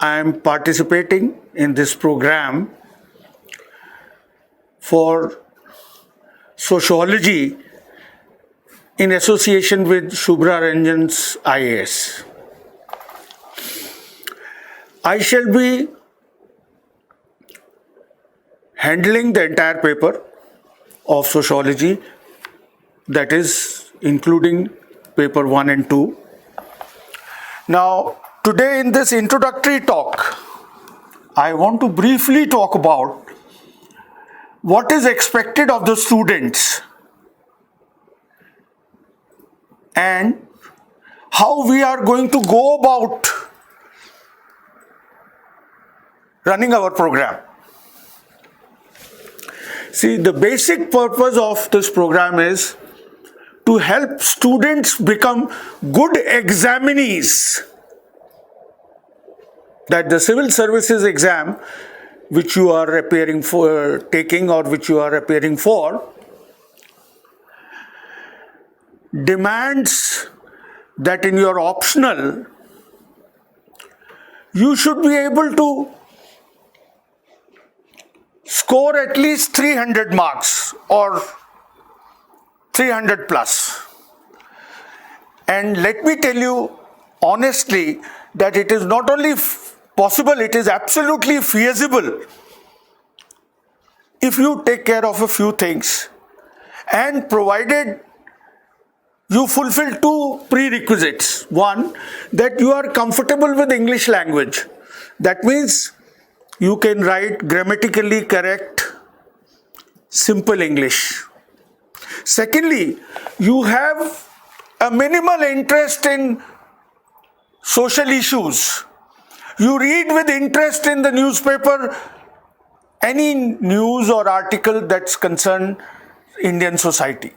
I am participating in this program for sociology in association with Shubhra Ranjan's IAS. I shall be handling the entire paper of sociology, that is including paper 1 and 2. Now, today in this introductory talk, I want to briefly talk about what is expected of the students and how we are going to go about running our program. See, the basic purpose of this program is to help students become good examinees, that the civil services exam which you are appearing for, taking or which you are appearing for, demands that in your optional you should be able to score at least 300 marks or 300 plus. And let me tell you honestly that it is not only possible, it is absolutely feasible if you take care of a few things and provided you fulfill two prerequisites. One, that you are comfortable with English language. That means you can write grammatically correct, simple English. Secondly, you have a minimal interest in social issues. You read with interest in the newspaper any news or article that's concerned Indian society.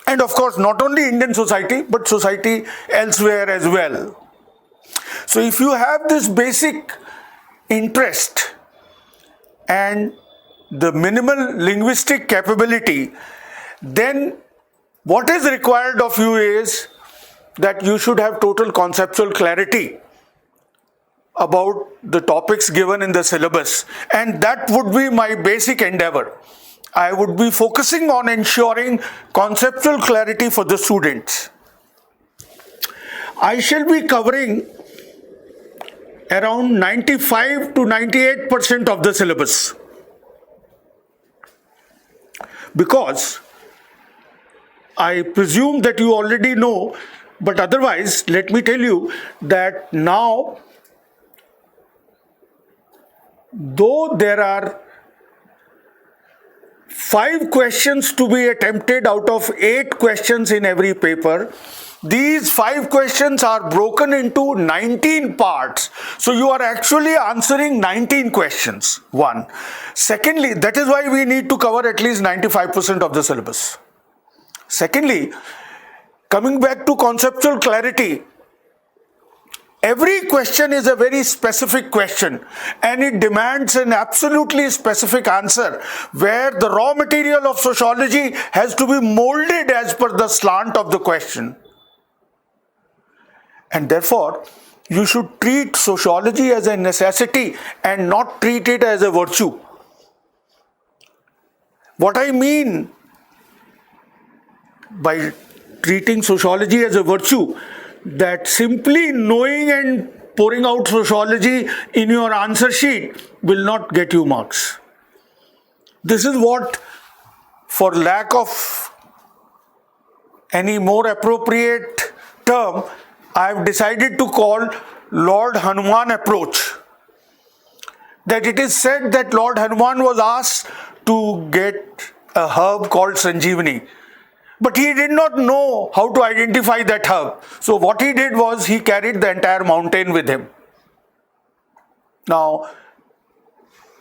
And of course, not only Indian society, but society elsewhere as well. So if you have this basic interest and the minimal linguistic capability, then what is required of you is that you should have total conceptual clarity about the topics given in the syllabus, and that would be my basic endeavor. I would be focusing on ensuring conceptual clarity for the students. I shall be covering around 95 to 98% of the syllabus, because I presume that you already know, but otherwise let me tell you that now, though there are 5 questions to be attempted out of 8 questions in every paper, these 5 questions are broken into 19 parts. So you are actually answering 19 questions. One. Secondly, that is why we need to cover at least 95% of the syllabus. Secondly, coming back to conceptual clarity, every question is a very specific question and it demands an absolutely specific answer, where the raw material of sociology has to be molded as per the slant of the question. And therefore, you should treat sociology as a necessity and not treat it as a virtue. What I mean by treating sociology as a virtue, that simply knowing and pouring out sociology in your answer sheet will not get you marks. This is what, for lack of any more appropriate term, I have decided to call Lord Hanuman approach. That it is said that Lord Hanuman was asked to get a herb called Sanjeevani, but he did not know how to identify that herb. So what he did was he carried the entire mountain with him. Now,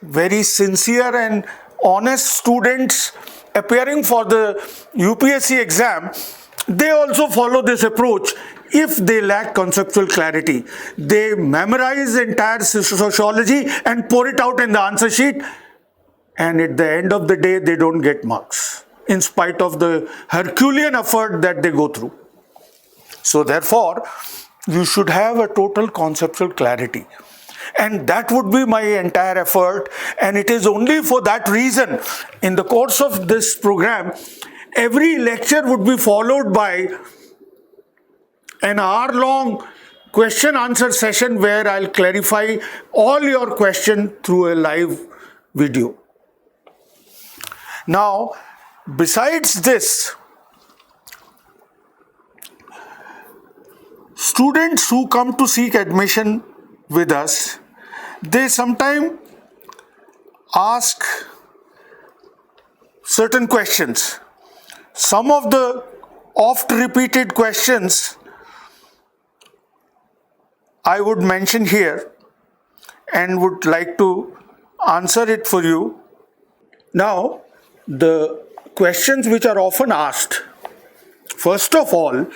very sincere and honest students appearing for the UPSC exam, they also follow this approach. If they lack conceptual clarity, they memorize entire sociology and pour it out in the answer sheet, and at the end of the day they don't get marks, in spite of the Herculean effort that they go through. So therefore, You should have a total conceptual clarity. And that would be my entire effort. And it is only for that reason, in the course of this program, every lecture would be followed by an hour-long question-answer session where I'll clarify all your questions through a live video. Now, besides this, students who come to seek admission with us, they sometimes ask certain questions. Some of the oft repeated questions I would mention here and would like to answer it for you. Now, the questions which are often asked, first of all,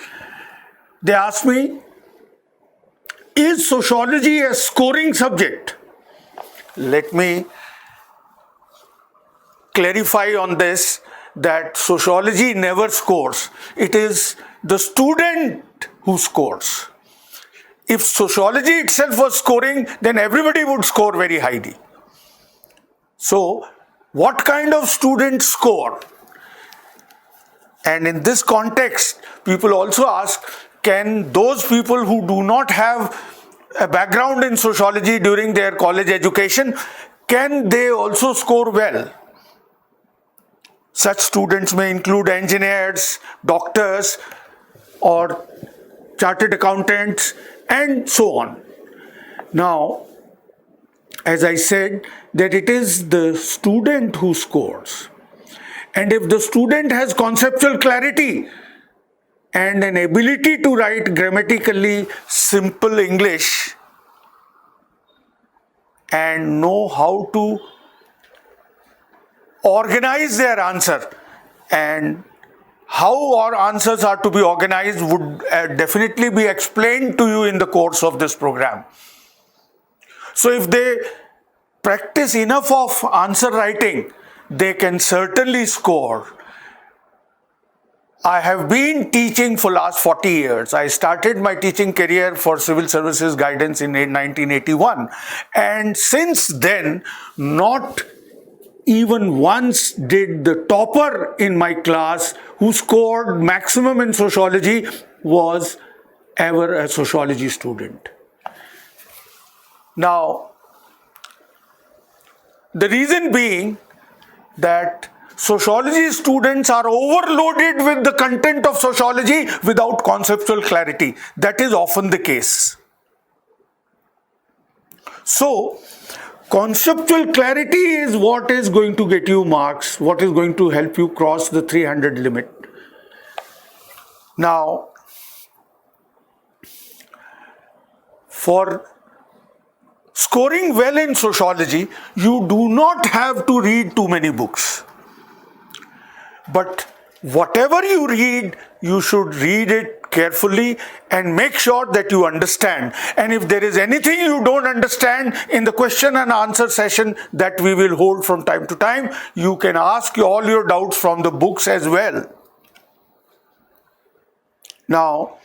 they ask me, is sociology a scoring subject? Let me clarify on this that sociology never scores. It is the student who scores. If sociology itself was scoring, then everybody would score very highly. So, what kind of students score? And in this context, people also ask, can those people who do not have a background in sociology during their college education, can they also score well? Such students may include engineers, doctors, or chartered accountants, and so on. Now, as I said, that it is the student who scores. And if the student has conceptual clarity and an ability to write grammatically simple English and know how to organize their answer, and how our answers are to be organized would definitely be explained to you in the course of this program. So if they practice enough of answer writing, they can certainly score. I have been teaching for last 40 years. I started my teaching career for civil services guidance in 1981. And since then, not even once did the topper in my class who scored maximum in sociology was ever a sociology student. Now, the reason being that sociology students are overloaded with the content of sociology without conceptual clarity. That is often the case. So, conceptual clarity is what is going to get you marks, what is going to help you cross the 300 limit. Now, for scoring well in sociology, you do not have to read too many books. But whatever you read, you should read it carefully and make sure that you understand. And if there is anything you don't understand in the question and answer session that we will hold from time to time, you can ask all your doubts from the books as well. Now,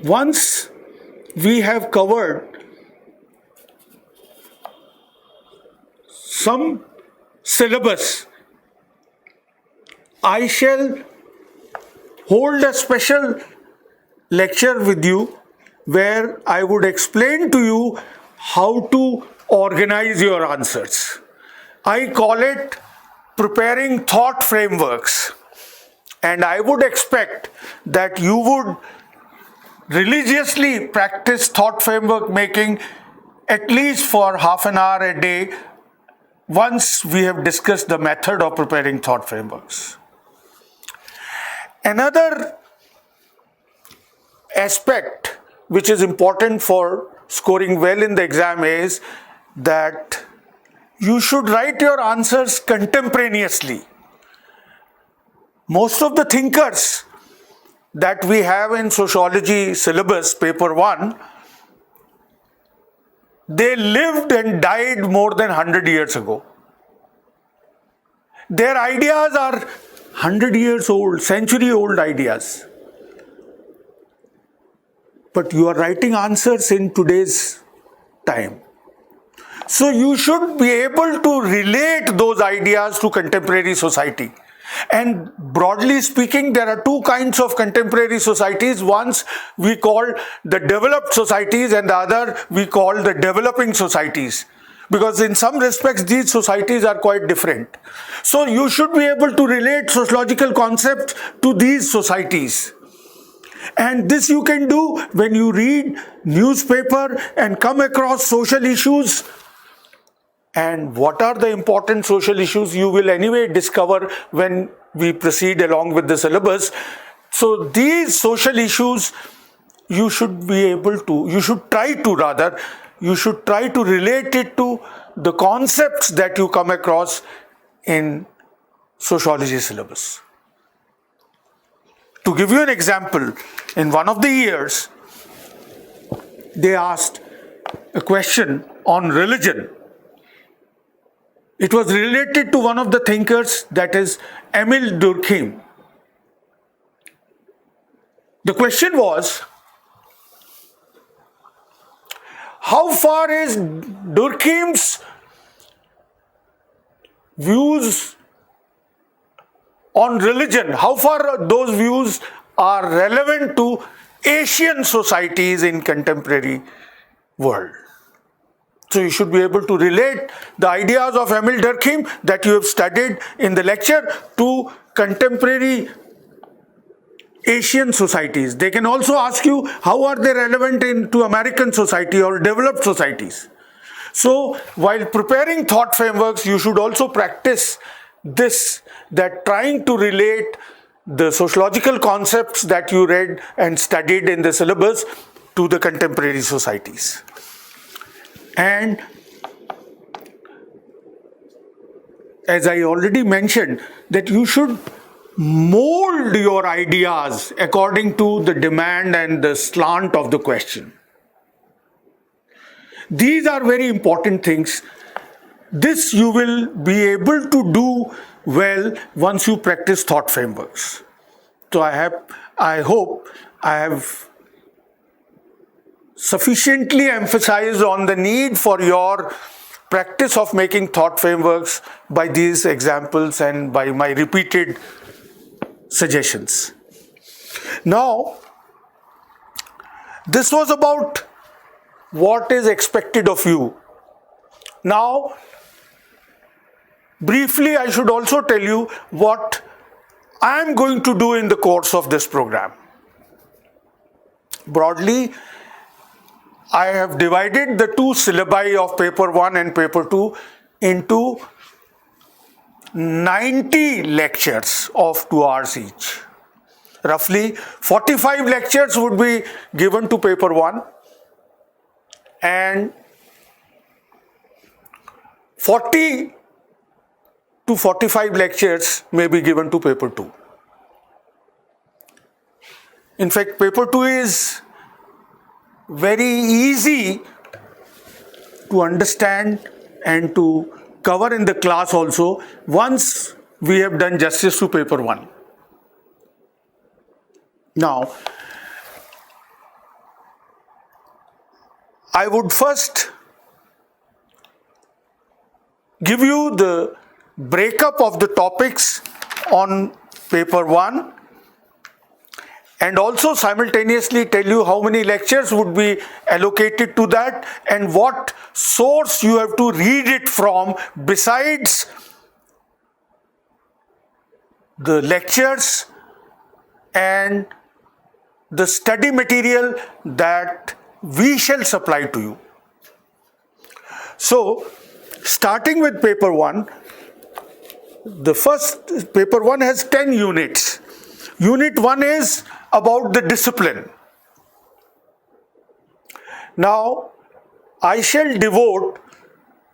once we have covered some syllabus, I shall hold a special lecture with you where I would explain to you how to organize your answers. I call it preparing thought frameworks, and I would expect that you would religiously practice thought framework making at least for half an hour a day once we have discussed the method of preparing thought frameworks. Another aspect which is important for scoring well in the exam is that you should write your answers contemporaneously. Most of the thinkers that we have in sociology syllabus, paper 1, they lived and died more than 100 years ago. Their ideas are 100 years old, century old ideas. But you are writing answers in today's time. So you should be able to relate those ideas to contemporary society. And broadly speaking, there are two kinds of contemporary societies. One we call the developed societies and the other we call the developing societies. Because in some respects, these societies are quite different. So you should be able to relate sociological concepts to these societies. And this you can do when you read newspaper and come across social issues. And what are the important social issues you will anyway discover when we proceed along with the syllabus. So these social issues you should be able to, you should try to relate it to the concepts that you come across in sociology syllabus. To give you an example, in one of the years, they asked a question on religion. It was related to one of the thinkers, that is Emil Durkheim. The question was, how far is Durkheim's views on religion, how far those views are relevant to Asian societies in contemporary world? So you should be able to relate the ideas of Emil Durkheim that you have studied in the lecture to contemporary Asian societies. They can also ask you how are they relevant to American society or developed societies. So while preparing thought frameworks, you should also practice this, that trying to relate the sociological concepts that you read and studied in the syllabus to the contemporary societies. And as I already mentioned, that you should mold your ideas according to the demand and the slant of the question. These are very important things. This you will be able to do well once you practice thought frameworks. So I hope I have sufficiently emphasized on the need for your practice of making thought frameworks by these examples and by my repeated suggestions. Now, this was about what is expected of you. Now, briefly, I should also tell you what I am going to do in the course of this program. Broadly, I have divided the two syllabi of paper 1 and paper 2 into 90 lectures of 2 hours each. Roughly 45 lectures would be given to paper 1 and 40 to 45 lectures may be given to paper 2. In fact, paper 2 is very easy to understand and to cover in the class also once we have done justice to paper 1. Now, I would first give you the breakup of the topics on paper 1 and also simultaneously tell you how many lectures would be allocated to that and what source you have to read it from besides the lectures and the study material that we shall supply to you. So, starting with paper 1, the first paper 1 has 10 units. Unit 1 is about the discipline. Now, I shall devote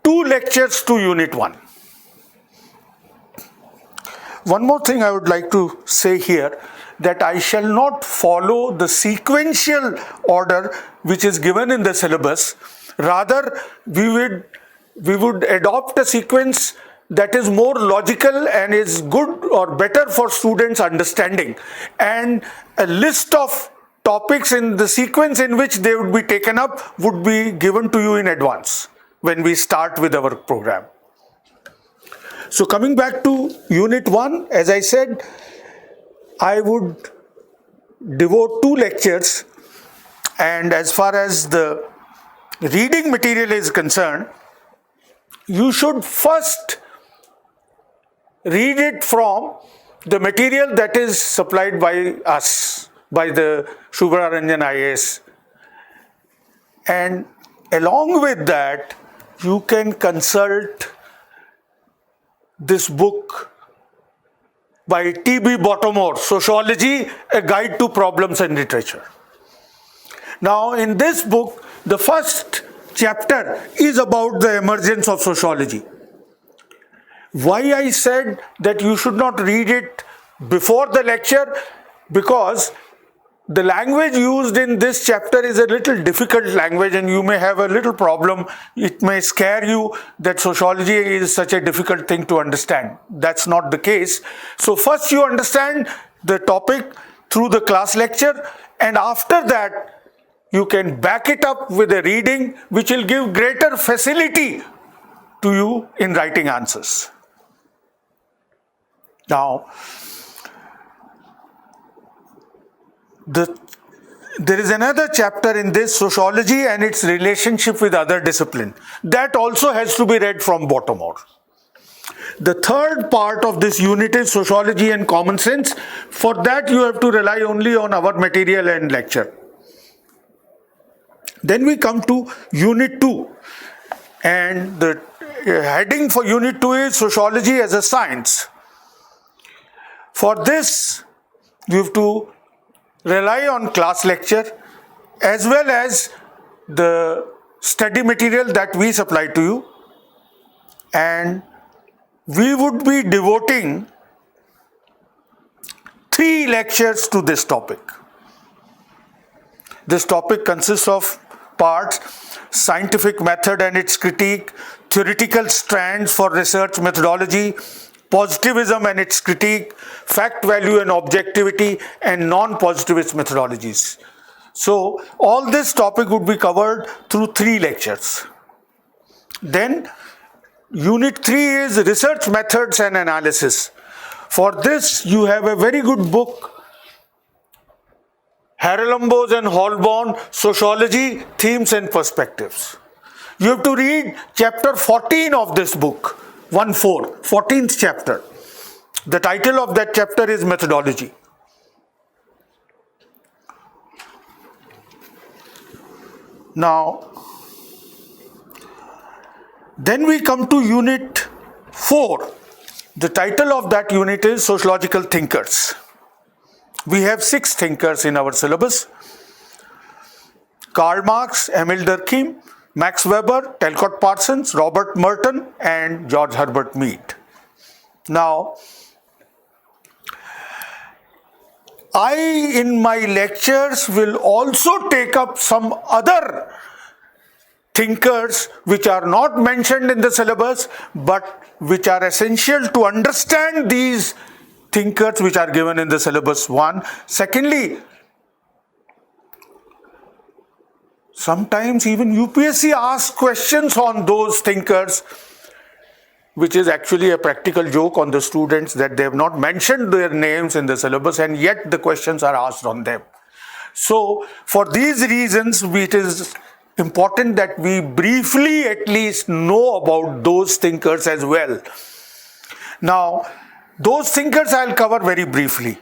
2 lectures to Unit 1. One more thing I would like to say here, that I shall not follow the sequential order which is given in the syllabus. Rather, we would adopt a sequence that is more logical and is good or better for students' understanding, and a list of topics in the sequence in which they would be taken up would be given to you in advance when we start with our program. So coming back to Unit 1, as I said, I would devote 2 lectures, and as far as the reading material is concerned, you should first read it from the material that is supplied by us, by the Shubhra, Ranjan IAS. And along with that, you can consult this book by T.B. Bottomore, Sociology, A Guide to Problems and Literature. Now, in this book, the first chapter is about the emergence of sociology. Why I said that you should not read it before the lecture? Because the language used in this chapter is a little difficult language and you may have a little problem. It may scare you that sociology is such a difficult thing to understand. That's not the case. So first you understand the topic through the class lecture, and after that you can back it up with a reading which will give greater facility to you in writing answers. Now, there is another chapter in this, sociology and its relationship with other discipline. That also has to be read from Bottomore. The third part of this unit is sociology and common sense. For that you have to rely only on our material and lecture. Then we come to Unit 2, and the heading for Unit 2 is Sociology as a Science. For this, you have to rely on class lecture as well as the study material that we supply to you, and we would be devoting 3 lectures to this topic. This topic consists of parts: scientific method and its critique, theoretical strands for research methodology, positivism and its critique, fact value and objectivity, and non-positivist methodologies. So all this topic would be covered through 3 lectures. Then Unit 3 is research methods and analysis. For this you have a very good book, Haralambos and Holborn, Sociology, Themes and Perspectives. You have to read chapter 14 of this book, 14th chapter. The title of that chapter is Methodology. Now, then we come to Unit 4. The title of that unit is Sociological Thinkers. We have 6 thinkers in our syllabus: Karl Marx, Emil Durkheim, Max Weber, Talcott Parsons, Robert Merton, and George Herbert Mead. Now, I in my lectures will also take up some other thinkers which are not mentioned in the syllabus but which are essential to understand these thinkers which are given in the syllabus 1. Secondly, sometimes even UPSC asks questions on those thinkers, which is actually a practical joke on the students that they have not mentioned their names in the syllabus and yet the questions are asked on them. So for these reasons, it is important that we briefly at least know about those thinkers as well. Now, those thinkers I'll cover very briefly.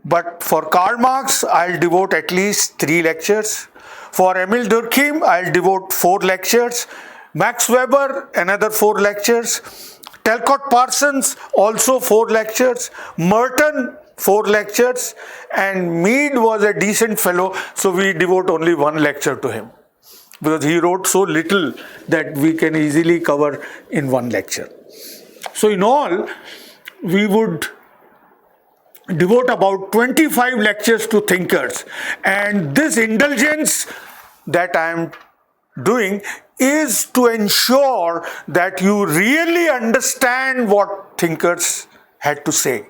But for Karl Marx, I'll devote at least 3 lectures. For Emil Durkheim, I'll devote 4 lectures. Max Weber, another 4 lectures. Talcott Parsons, also 4 lectures. Merton, 4 lectures. And Mead was a decent fellow, so we devote only 1 lecture to him, because he wrote so little that we can easily cover in 1 lecture. So in all, we would devote about 25 lectures to thinkers, and this indulgence that I am doing is to ensure that you really understand what thinkers had to say.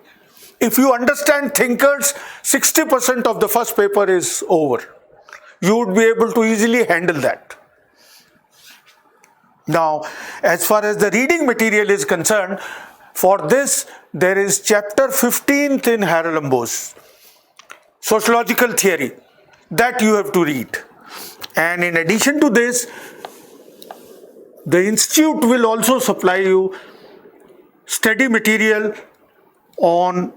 If you understand thinkers, 60% of the first paper is over. You would be able to easily handle that. Now, as far as the reading material is concerned, for this there is chapter 15th in Haralambos, Sociological Theory, that you have to read. And in addition to this, the institute will also supply you study material on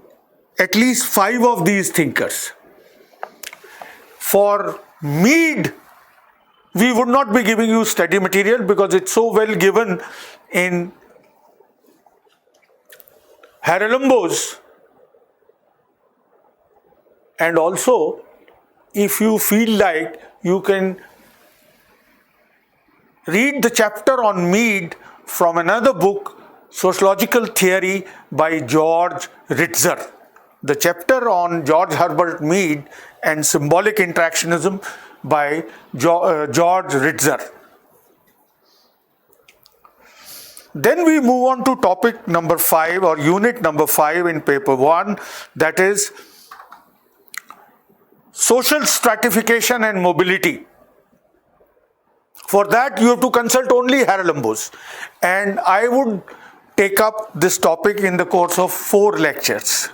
at least 5 of these thinkers. For Mead, we would not be giving you study material because it's so well given in Haralambos. And also, if you feel like, you can read the chapter on Mead from another book, Sociological Theory by George Ritzer. The chapter on George Herbert Mead and Symbolic Interactionism by George Ritzer. Then we move on to topic number 5 or unit number 5 in paper 1, that is social stratification and mobility. For that you have to consult only Haralambos, and I would take up this topic in the course of 4 lectures.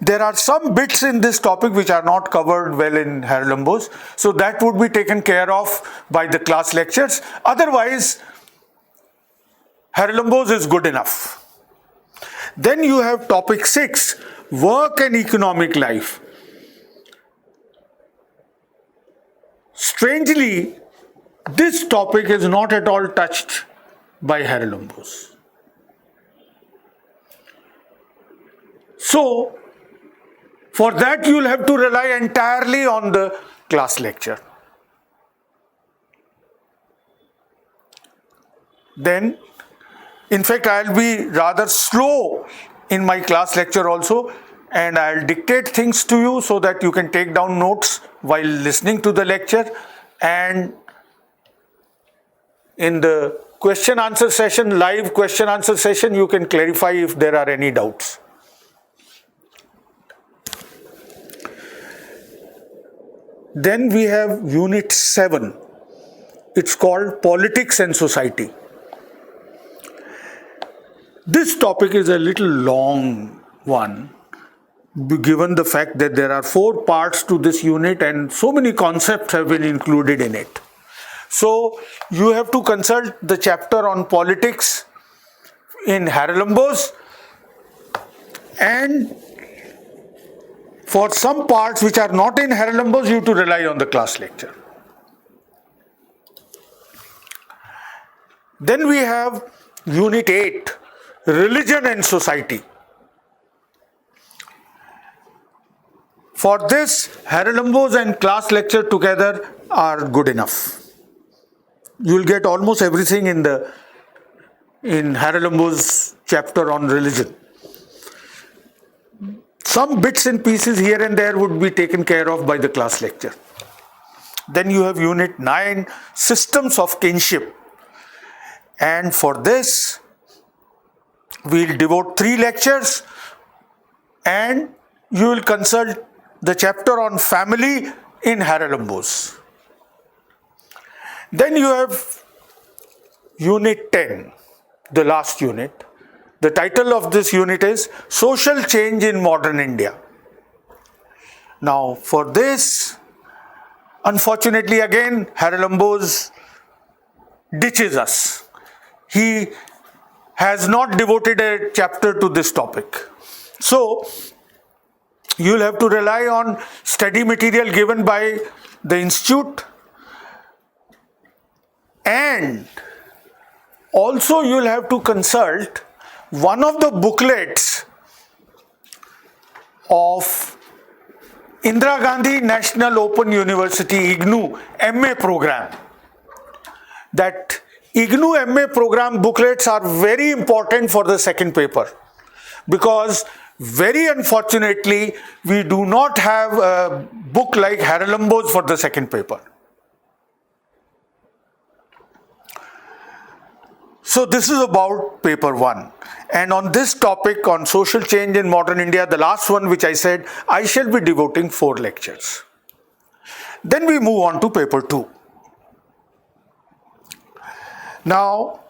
There are some bits in this topic which are not covered well in Haralambos, so that would be taken care of by the class lectures. Otherwise, Haralambos is good enough. Then you have topic 6, work and economic life. Strangely, this topic is not at all touched by Haralambos. So, for that you will have to rely entirely on the class lecture. Then, in fact, I will be rather slow in my class lecture also, and I will dictate things to you so that you can take down notes while listening to the lecture, and in the question answer session, live question answer session, you can clarify if there are any doubts. Then we have unit 7. It's called Politics and Society. This topic is a little long one, given the fact that there are 4 parts to this unit and so many concepts have been included in it. So you have to consult the chapter on politics in Haralambos, and for some parts which are not in Haralambos, you have to rely on the class lecture. Then we have unit 8, Religion and Society. For this, Haralambos and class lecture together are good enough. You will get almost everything in Haralambos chapter on religion. Some bits and pieces here and there would be taken care of by the class lecture. Then you have unit 9, Systems of Kinship. And for this, we will devote 3 lectures, and you will consult the chapter on family in Haralambos. Then you have unit 10, the last unit. The title of this unit is Social Change in Modern India. Now, for this, unfortunately again, Haralambos ditches us. He has not devoted a chapter to this topic. So, you will have to rely on study material given by the institute, and also you will have to consult one of the booklets of Indira Gandhi National Open University IGNOU MA program. That IGNOU MA program booklets are very important for the second paper, because very unfortunately we do not have a book like Haralambos for the second paper. So this is about paper 1. And on this topic, on social change in modern India, the last one which I said, I shall be devoting 4 lectures. Then we move on to paper 2. Now,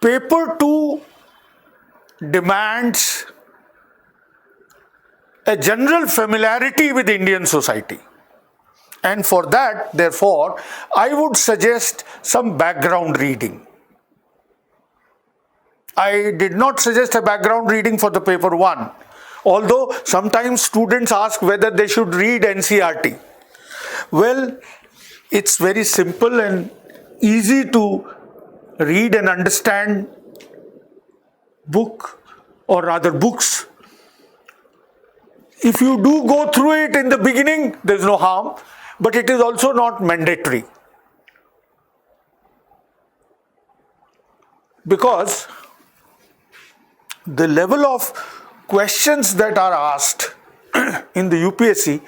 paper 2 demands a general familiarity with Indian society. And for that, therefore, I would suggest some background reading. I did not suggest a background reading for the paper 1, although sometimes students ask whether they should read NCERT. Well, it's very simple and easy to read and understand book, or rather books. If you do go through it in the beginning, there is no harm, but it is also not mandatory. Because the level of questions that are asked in the UPSC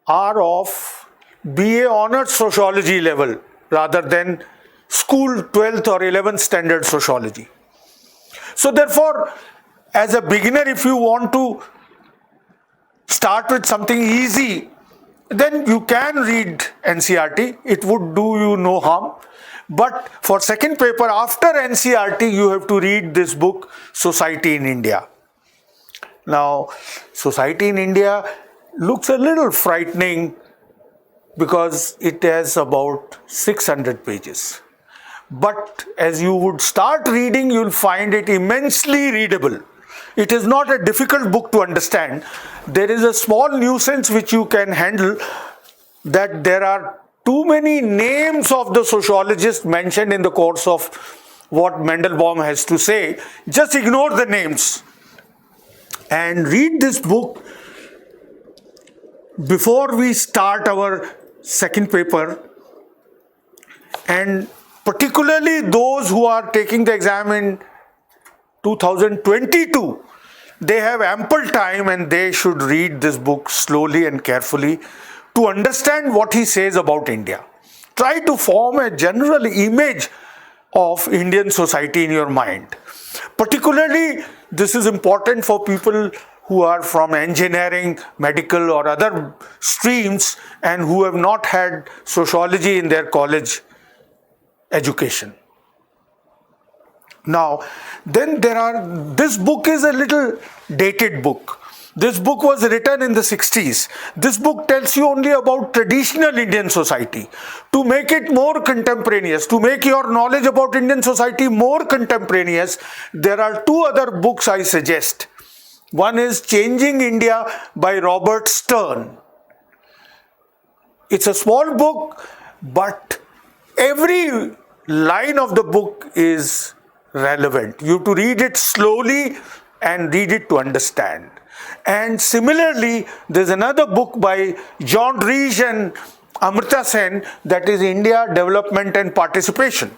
are of BA Honours Sociology level rather than school 12th or 11th standard sociology. So therefore, as a beginner, if you want to start with something easy, then you can read NCERT. It would do you no harm. But for second paper after NCERT, you have to read this book, Society in India. Now, Society in India looks a little frightening because it has about 600 pages. But as you would start reading, you will find it immensely readable. It is not a difficult book to understand. There is a small nuisance which you can handle, that there are too many names of the sociologists mentioned in the course of what Mandelbaum has to say. Just ignore the names and read this book before we start our second paper, and particularly those who are taking the exam in 2022, they have ample time and they should read this book slowly and carefully to understand what he says about India. Try to form a general image of Indian society in your mind. Particularly, this is important for people who are from engineering, medical or other streams and who have not had sociology in their college education. Now, then this book is a little dated book. This book was written in the 60s. This book tells you only about traditional Indian society. To make it more contemporaneous, to make your knowledge about Indian society more contemporaneous, there are 2 other books I suggest. One is Changing India by Robert Stern. It's a small book, but every line of the book is relevant. You have to read it slowly and read it to understand. And similarly, there's another book by John Rees and Amrita Sen, that is India, Development and Participation.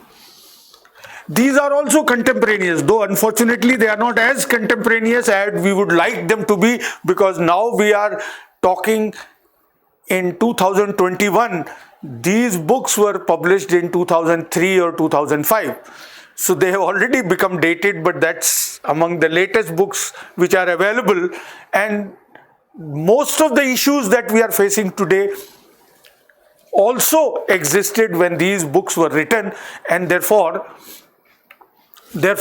These are also contemporaneous, though unfortunately they are not as contemporaneous as we would like them to be, because now we are talking in 2021. These books were published in 2003 or 2005. So they have already become dated, but that's among the latest books which are available. And most of the issues that we are facing today also existed when these books were written, and therefore they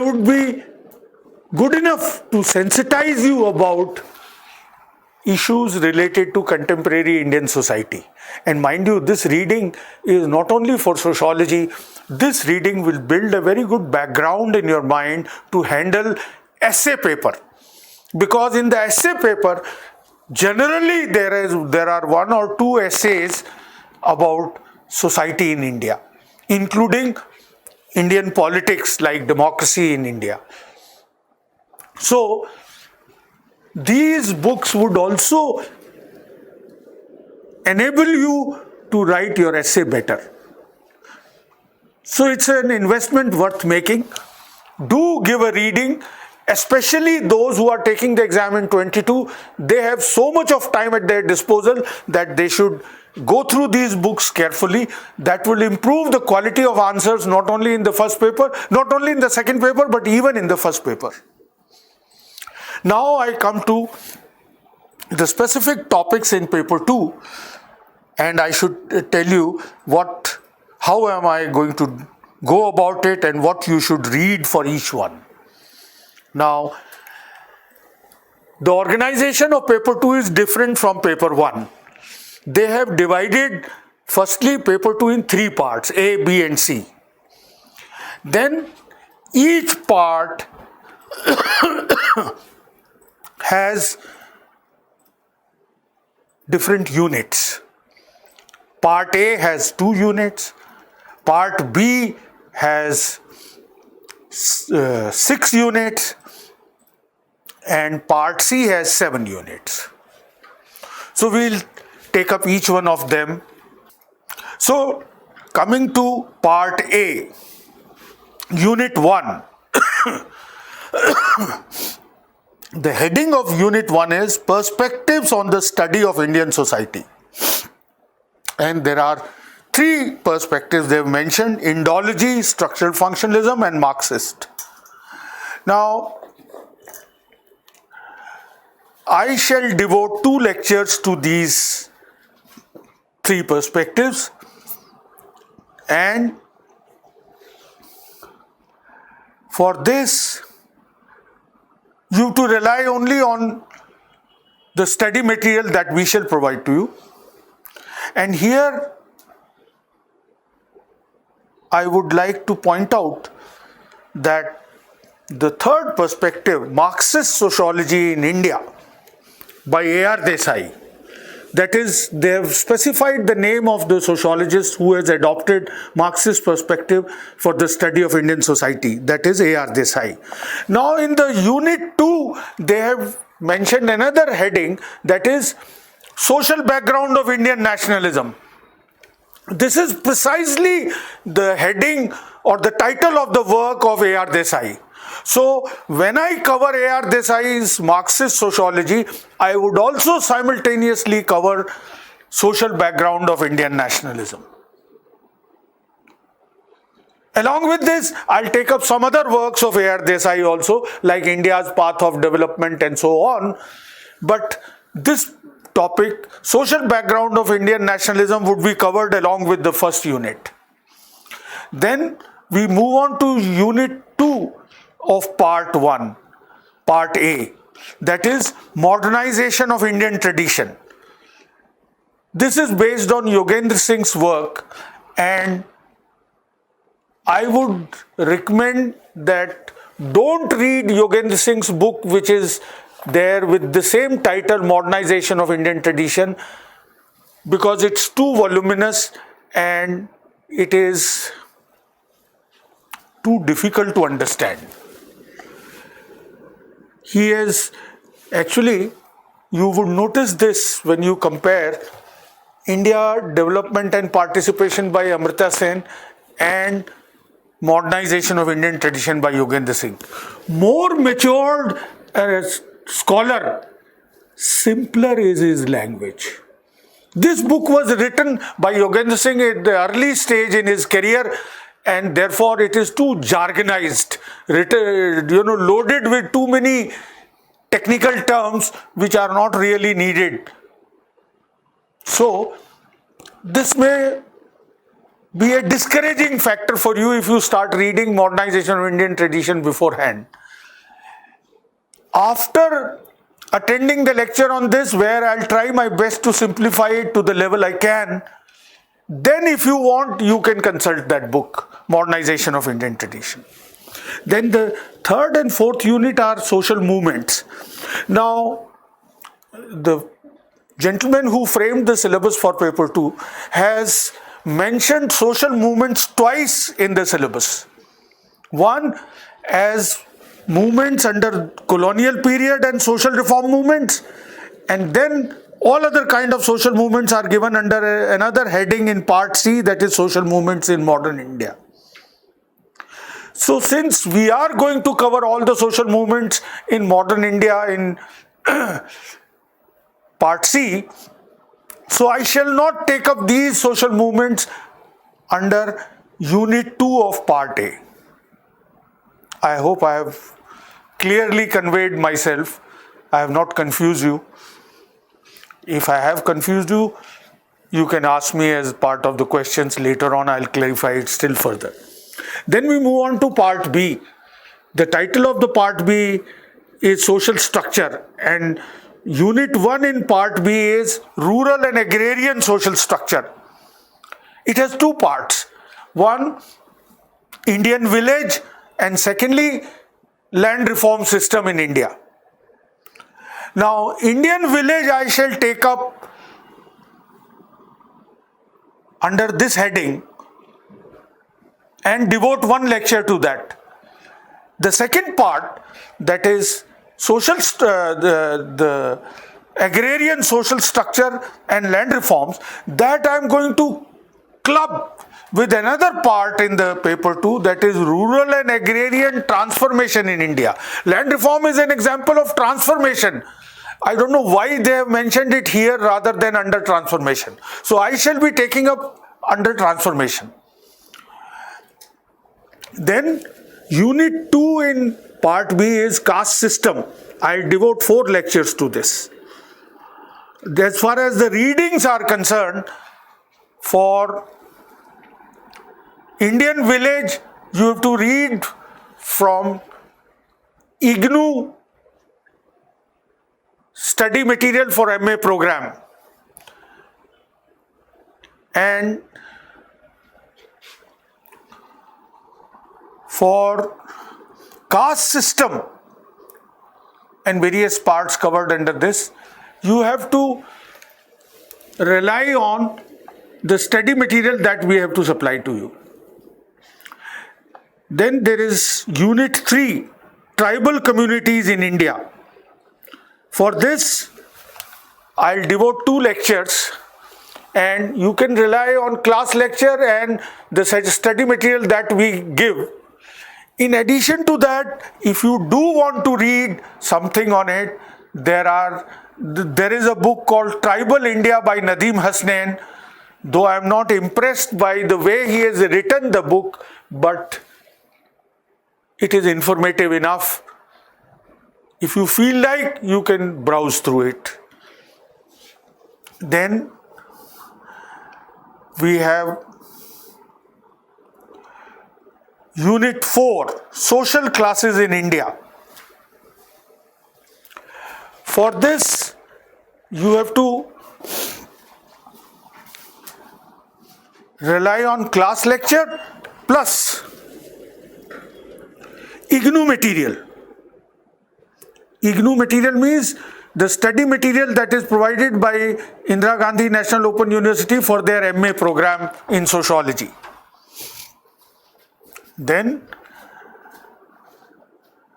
would be good enough to sensitize you about issues related to contemporary Indian society. And mind you, this reading is not only for sociology. This reading will build a very good background in your mind to handle essay paper. Because in the essay paper, generally there are 1 or 2 essays about society in India, including Indian politics like democracy in India. So these books would also enable you to write your essay better. So it's an investment worth making. Do give a reading, especially those who are taking the exam in 22. They have so much of time at their disposal that they should go through these books carefully. That will improve the quality of answers not only in the first paper, not only in the second paper, but even in the first paper. Now I come to the specific topics in paper 2, and I should tell you how am I going to go about it and what you should read for each one. Now, the organization of paper 2 is different from paper 1. They have divided firstly paper 2 in 3 parts, A, B and C. Then each part has different units. Part A has 2 units, Part B has 6 units, and Part C has 7 units. So we'll take up each one of them. So coming to Part A, Unit 1. The heading of Unit 1 is Perspectives on the Study of Indian Society. And there are 3 perspectives they have mentioned: Indology, Structural Functionalism and Marxist. Now, I shall devote 2 lectures to these 3 perspectives, and for this you have to rely only on the study material that we shall provide to you. And here I would like to point out that the third perspective, Marxist Sociology in India, by A.R. Desai, that is, they have specified the name of the sociologist who has adopted Marxist perspective for the study of Indian society, that is A.R. Desai. Now in the Unit 2, they have mentioned another heading, that is Social Background of Indian Nationalism. This is precisely the heading or the title of the work of A.R. Desai. So when I cover A.R. Desai's Marxist sociology, I would also simultaneously cover social background of Indian nationalism. Along with this, I'll take up some other works of A.R. Desai also, like India's Path of Development and so on. But this topic, social background of Indian nationalism, would be covered along with the first unit. Then we move on to Unit 2 of Part 1, Part A, that is Modernization of Indian Tradition. This is based on Yogendra Singh's work, and I would recommend that don't read Yogendra Singh's book, which is there with the same title, Modernization of Indian Tradition, because it's too voluminous and it is too difficult to understand. He is actually, you would notice this when you compare India Development and Participation by Amrita Sen and Modernization of Indian Tradition by Yogendra Singh. More matured scholar, simpler is his language. This book was written by Yogendra Singh at the early stage in his career, and therefore it is too jargonized, loaded with too many technical terms which are not really needed. So this may be a discouraging factor for you if you start reading Modernization of Indian Tradition beforehand. After attending the lecture on this, where I'll try my best to simplify it to the level I can, then if you want, you can consult that book, Modernization of Indian Tradition. Then the third and fourth unit are social movements. Now, the gentleman who framed the syllabus for paper 2 has mentioned social movements twice in the syllabus. One as movements under colonial period and social reform movements, and then all other kind of social movements are given under another heading in Part C, that is social movements in modern India. So since we are going to cover all the social movements in modern India in Part C, So I shall not take up these social movements under Unit 2 of Part A. I hope I have clearly conveyed myself. I have not confused you. If I have confused you, you can ask me as part of the questions later on. I'll clarify it still further. Then we move on to Part B. The title of the Part B is Social Structure, and Unit 1 in Part B is Rural and Agrarian Social Structure. It has two parts. One, Indian village, and secondly, land reform system in India. Now, Indian village I shall take up under this heading and devote one lecture to that. The second part, that is the agrarian social structure and land reforms, that I am going to club with another part in the paper too, that is rural and agrarian transformation in India. Land reform is an example of transformation. I don't know why they have mentioned it here rather than under transformation. So I shall be taking up under transformation. Then Unit 2 in Part B is caste system. I'll devote 4 lectures to this. As far as the readings are concerned, for Indian village, you have to read from IGNOU study material for MA program, and for caste system and various parts covered under this, you have to rely on the study material that we have to supply to you. Then there is Unit 3, Tribal Communities in India. For this, I'll devote 2 lectures, and you can rely on class lecture and the study material that we give. In addition to that, if you do want to read something on it, there is a book called Tribal India by Nadeem Hasnain. Though I am not impressed by the way he has written the book, but it is informative enough. If you feel like, you can browse through it. Then we have Unit 4, Social Classes in India. For this, you have to rely on class lecture plus IGNOU material. IGNOU material means the study material that is provided by Indira Gandhi National Open University for their MA program in sociology. Then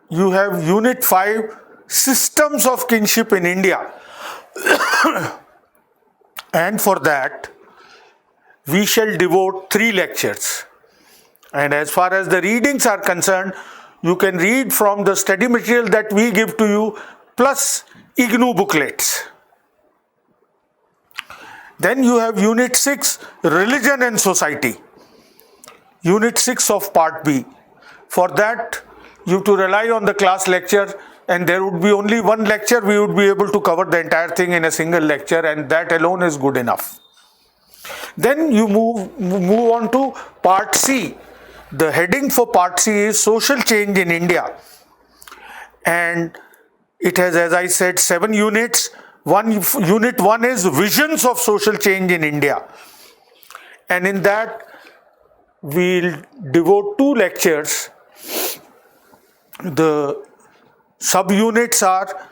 you have Unit 5, Systems of Kinship in India. And for that, we shall devote 3 lectures. And as far as the readings are concerned, you can read from the study material that we give to you plus IGNOU booklets. Then you have Unit 6, Religion and Society. Unit 6 of Part B. For that, you have to rely on the class lecture, and there would be only one lecture. We would be able to cover the entire thing in a single lecture, and that alone is good enough. Then you move on to Part C. The heading for Part C is Social Change in India. And it has, as I said, 7 units. Unit 1 is Visions of Social Change in India. And in that, we'll devote 2 lectures. The subunits are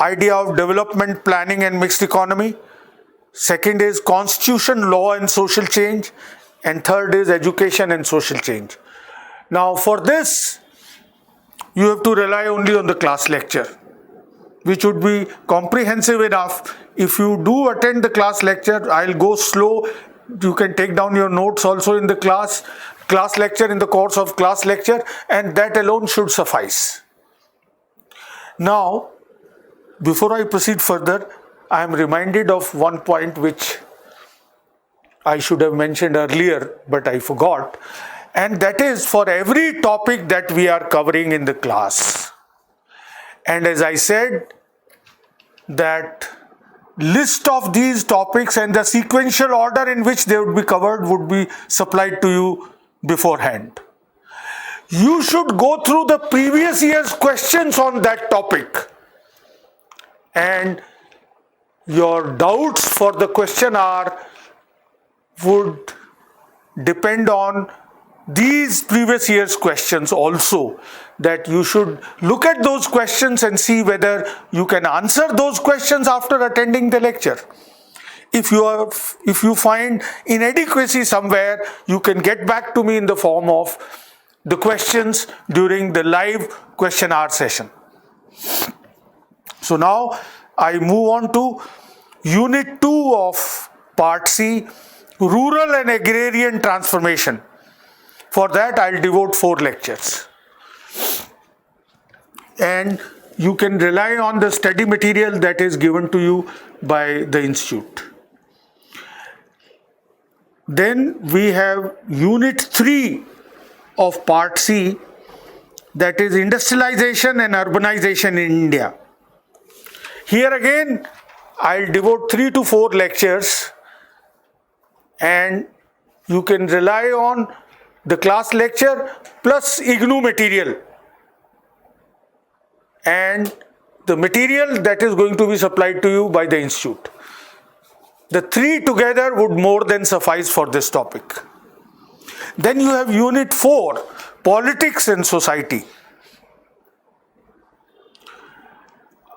Idea of Development Planning and Mixed Economy. Second is Constitution, Law and Social Change. And third is Education and Social Change. Now for this, you have to rely only on the class lecture, which would be comprehensive enough. If you do attend the class lecture, I'll go slow. You can take down your notes also in the class lecture, in the course of class lecture, and that alone should suffice. Now, before I proceed further, I am reminded of one point which I should have mentioned earlier, but I forgot. And that is for every topic that we are covering in the class. And as I said, that list of these topics and the sequential order in which they would be covered would be supplied to you beforehand. You should go through the previous year's questions on that topic, and your doubts for the question hour would depend on these previous year's questions also, that you should look at those questions and see whether you can answer those questions after attending the lecture. If you find inadequacy somewhere, you can get back to me in the form of the questions during the live question hour session. So now I move on to Unit 2 of Part C, Rural and Agrarian Transformation. For that, I'll devote 4 lectures. And you can rely on the study material that is given to you by the institute. Then we have Unit 3 of Part C, that is Industrialization and Urbanization in India. Here again, I'll devote 3 to 4 lectures, and you can rely on the class lecture plus IGNOU material and the material that is going to be supplied to you by the institute. The 3 together would more than suffice for this topic. Then you have Unit 4, Politics and Society.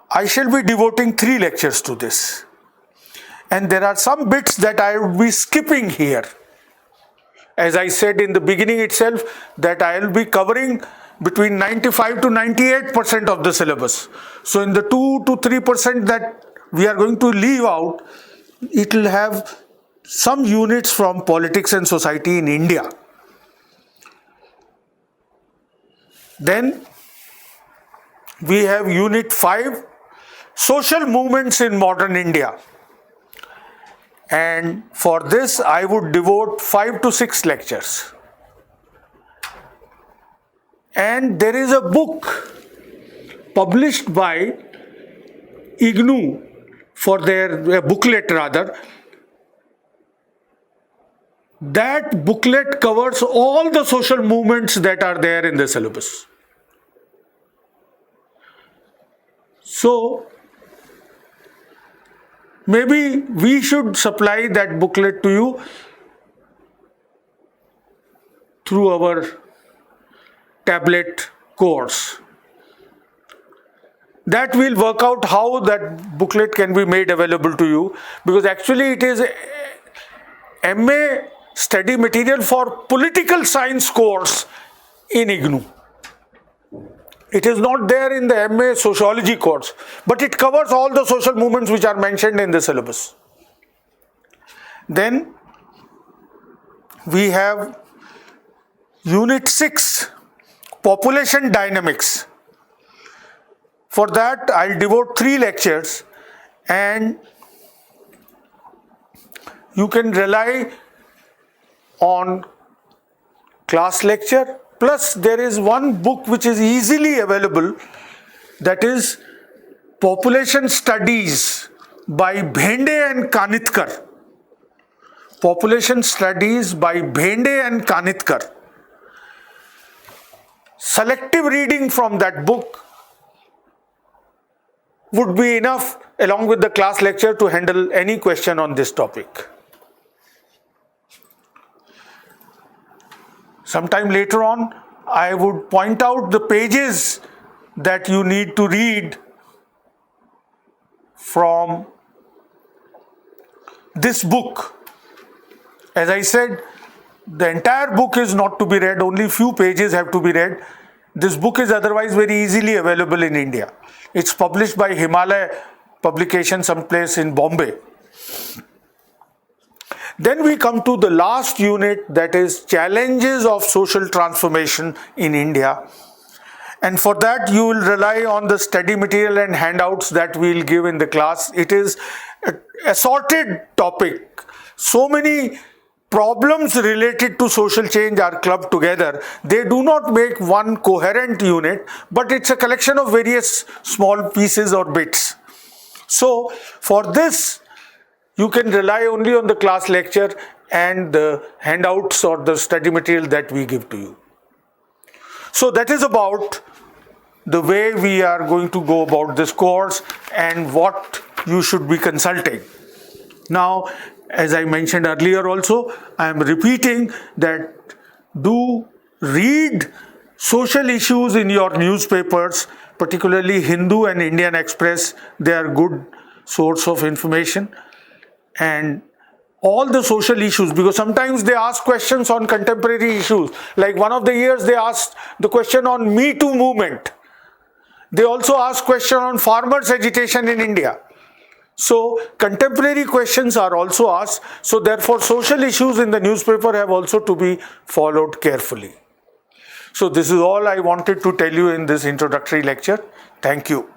I shall be devoting 3 lectures to this. And there are some bits that I will be skipping here. As I said in the beginning itself, that I will be covering between 95 to 98% of the syllabus. So in the 2 to 3% that we are going to leave out, it will have some units from Politics and Society in India. Then we have Unit 5, Social Movements in Modern India. And for this, I would devote 5 to 6 lectures. And there is a book published by IGNOU for their booklet rather. That booklet covers all the social movements that are there in the syllabus. So, maybe we should supply that booklet to you through our tablet course. That will work out how that booklet can be made available to you, because actually it is MA study material for political science course in IGNOU. It is not there in the MA Sociology course, but it covers all the social movements which are mentioned in the syllabus. Then we have Unit 6, Population Dynamics. For that, I'll devote 3 lectures, and you can rely on class lecture. Plus, there is one book which is easily available, that is Population Studies by Bhende and Kanitkar. Population Studies by Bhende and Kanitkar. Selective reading from that book would be enough along with the class lecture to handle any question on this topic. Sometime later on, I would point out the pages that you need to read from this book. As I said, the entire book is not to be read, only few pages have to be read. This book is otherwise very easily available in India. It's published by Himalaya Publication someplace in Bombay. Then we come to the last unit, that is Challenges of Social Transformation in India. And for that, you will rely on the study material and handouts that we will give in the class. It is an assorted topic. So many problems related to social change are clubbed together. They do not make one coherent unit, but it's a collection of various small pieces or bits. So for this, you can rely only on the class lecture and the handouts or the study material that we give to you. So that is about the way we are going to go about this course and what you should be consulting. Now, as I mentioned earlier also, I am repeating that do read social issues in your newspapers, particularly Hindu and Indian Express. They are good source of information. And all the social issues, because sometimes they ask questions on contemporary issues. Like one of the years they asked the question on Me Too movement. They also asked question on farmers' agitation in India. So contemporary questions are also asked. So therefore social issues in the newspaper have also to be followed carefully. So this is all I wanted to tell you in this introductory lecture. Thank you.